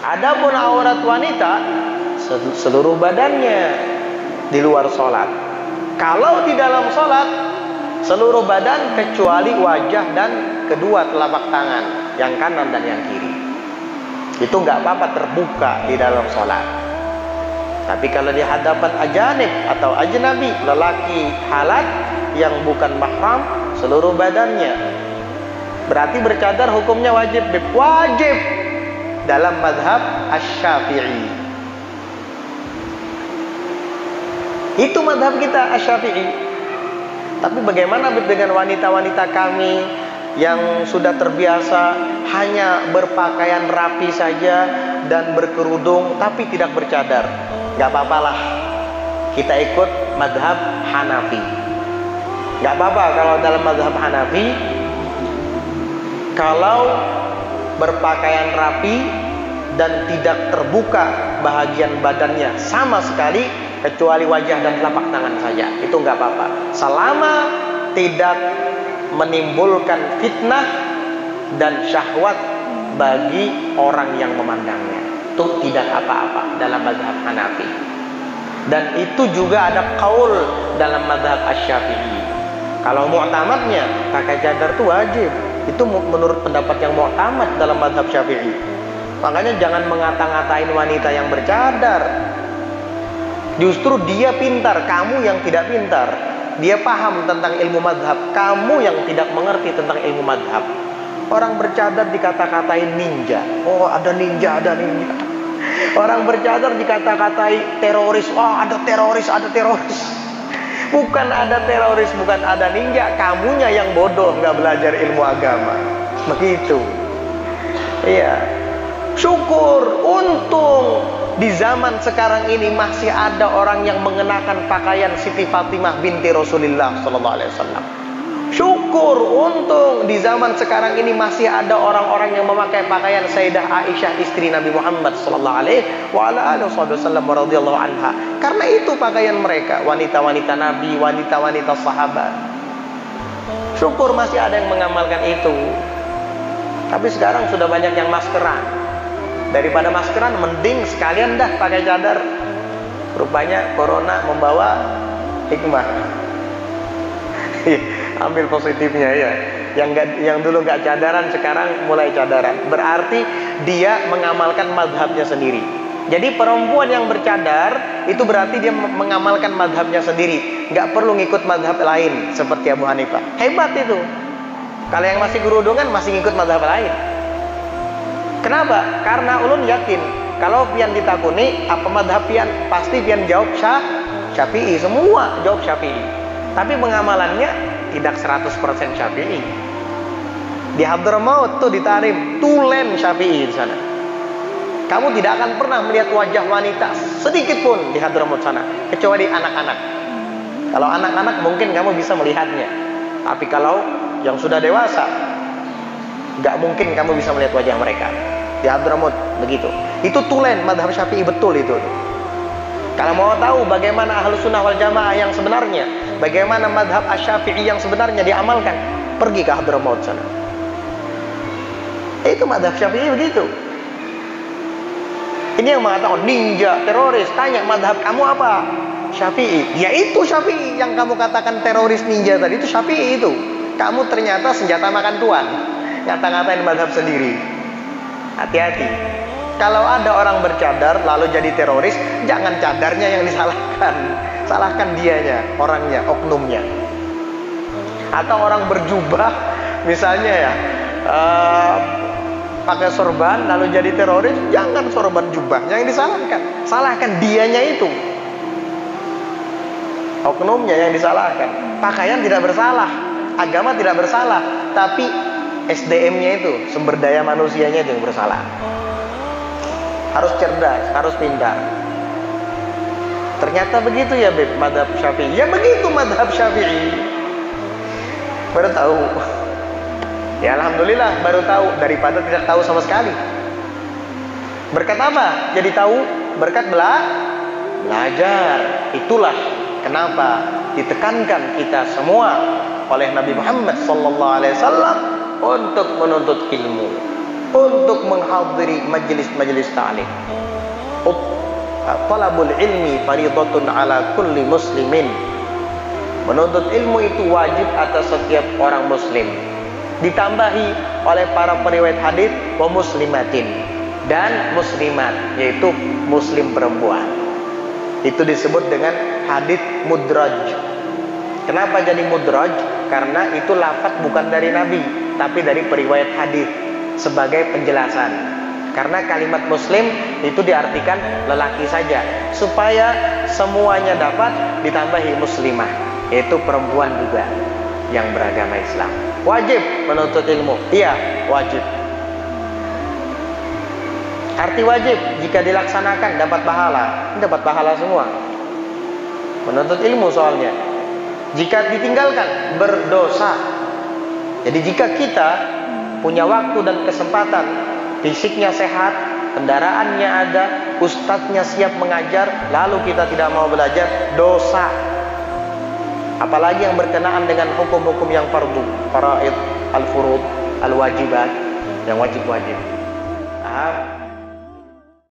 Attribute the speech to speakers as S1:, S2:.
S1: Adapun aurat wanita seluruh badannya di luar sholat. Kalau di dalam sholat seluruh badan kecuali wajah dan kedua telapak tangan, yang kanan dan yang kiri. Itu nggak apa-apa terbuka di dalam sholat. Tapi kalau di hadapan ajanib atau ajnabi, lelaki halat yang bukan mahram, seluruh badannya. Berarti bercadar hukumnya wajib, wajib dalam mazhab Asy-Syafi'i. Itu mazhab kita Asy-Syafi'i. Tapi bagaimana dengan wanita-wanita kami yang sudah terbiasa hanya berpakaian rapi saja dan berkerudung tapi tidak bercadar? Gak apa-apalah, kita ikut mazhab Hanafi. Gak apa-apa kalau dalam mazhab Hanafi, kalau berpakaian rapi dan tidak terbuka bahagian badannya sama sekali kecuali wajah dan telapak tangan saja, itu nggak apa-apa, selama tidak menimbulkan fitnah dan syahwat bagi orang yang memandangnya. Itu tidak apa-apa dalam mazhab Hanafi. Dan itu juga ada qaul dalam mazhab Asy-Syafi'i. Kalau mu'tamadnya pakai cadar itu wajib. Itu menurut pendapat yang mu'tamad dalam mazhab Syafi'i. Makanya jangan mengata-ngatain wanita yang bercadar. Justru dia pintar, kamu yang tidak pintar. Dia paham tentang ilmu mazhab, kamu yang tidak mengerti tentang ilmu mazhab. Orang bercadar dikata-katain ninja. Oh, ada ninja, ada ninja. Orang bercadar dikata-katai teroris. Oh, ada teroris, ada teroris. Bukan ada teroris, bukan ada ninja. Kamunya yang bodoh, nggak belajar ilmu agama. Begitu. Iya. Syukur, untung di zaman sekarang ini masih ada orang yang mengenakan pakaian Siti Fatimah binti Rasulullah SAW. Syukur, untung di zaman sekarang ini masih ada orang-orang yang memakai pakaian Sayyidah Aisyah istri Nabi Muhammad SAW radhiyallahu anha. Karena itu pakaian mereka, wanita-wanita Nabi, wanita-wanita sahabat. Syukur masih ada yang mengamalkan itu. Tapi sekarang sudah banyak yang maskeran. Daripada maskeran, mending sekalian dah pakai cadar. Rupanya corona membawa hikmah. Ambil positifnya ya. Yang dulu nggak cadaran sekarang mulai cadaran. Berarti dia mengamalkan mazhabnya sendiri. Jadi perempuan yang bercadar itu berarti dia mengamalkan mazhabnya sendiri. Nggak perlu ngikut mazhab lain seperti Abu Hanifah. Hebat itu. Kalau yang masih kerudungan masih ngikut mazhab lain. Kenapa? Karena ulun yakin kalau pian ditakuni apa mazhab pian, pasti pian jawab Syafi'i. Semua jawab Syafi'i. Tapi pengamalannya tidak 100% Syafi'i. Di Hadramaut tuh di Tarim, tulen Syafi'i di sana. Kamu tidak akan pernah melihat wajah wanita sedikit pun di Hadramaut sana, kecuali anak-anak. Kalau anak-anak mungkin kamu bisa melihatnya. Tapi kalau yang sudah dewasa, nggak mungkin kamu bisa melihat wajah mereka. Di Hadramaut begitu. Itu tulen mazhab Syafi'i betul itu. Kalau mau tahu bagaimana Ahlus Sunnah wal Jamaah yang sebenarnya, bagaimana mazhab Asy-Syafi'i yang sebenarnya diamalkan, pergi ke Hadramaut sana. Itu mazhab Syafi'i begitu. Ini yang mengatakan ninja, teroris. Tanya mazhab kamu apa? Syafi'i. Ya itu Syafi'i yang kamu katakan teroris ninja tadi, itu Syafi'i itu. Kamu ternyata senjata makan tuan, ngata-ngatain mazhab sendiri. Hati-hati. Kalau ada orang bercadar lalu jadi teroris, jangan cadarnya yang disalahkan, salahkan dianya, orangnya, oknumnya. Atau orang berjubah, misalnya ya, pakai sorban lalu jadi teroris, jangan sorban jubahnya yang disalahkan, salahkan dianya itu, oknumnya yang disalahkan. Pakaian tidak bersalah, agama tidak bersalah, tapi SDM-nya itu, sumber daya manusianya itu yang bersalah. Harus cerdas, harus pintar. Ternyata begitu ya Beb, mazhab Syafi'i. Ya begitu mazhab Syafi'i. Baru tahu. Ya alhamdulillah baru tahu daripada tidak tahu sama sekali. Berkat apa? Jadi tahu, berkat belajar. Itulah kenapa ditekankan kita semua oleh Nabi Muhammad SAW untuk menuntut ilmu. untuk menghadiri majelis-majelis ta'lim. Talabul ilmi faridatun ala kulli muslimin. Menuntut ilmu itu wajib atas setiap orang muslim. Ditambahi oleh para periwayat hadis wa muslimatin, dan muslimat, yaitu muslim perempuan. Itu disebut dengan hadis mudraj. Kenapa jadi mudraj? Karena itu lafaz bukan dari Nabi, tapi dari periwayat hadis sebagai penjelasan. Karena kalimat muslim itu diartikan lelaki saja, supaya semuanya dapat ditambahi muslimah, yaitu perempuan juga yang beragama Islam. Wajib menuntut ilmu. Iya, wajib. Arti wajib, jika dilaksanakan dapat pahala. Dapat pahala semua. Menuntut ilmu soalnya. Jika ditinggalkan berdosa. Jadi jika kita punya waktu dan kesempatan, fisiknya sehat, kendaraannya ada, ustadznya siap mengajar, lalu kita tidak mau belajar, dosa. Apalagi yang berkenaan dengan hukum-hukum yang fardu, faraid, al-furud, al-wajibat, yang wajib-wajib. Paham?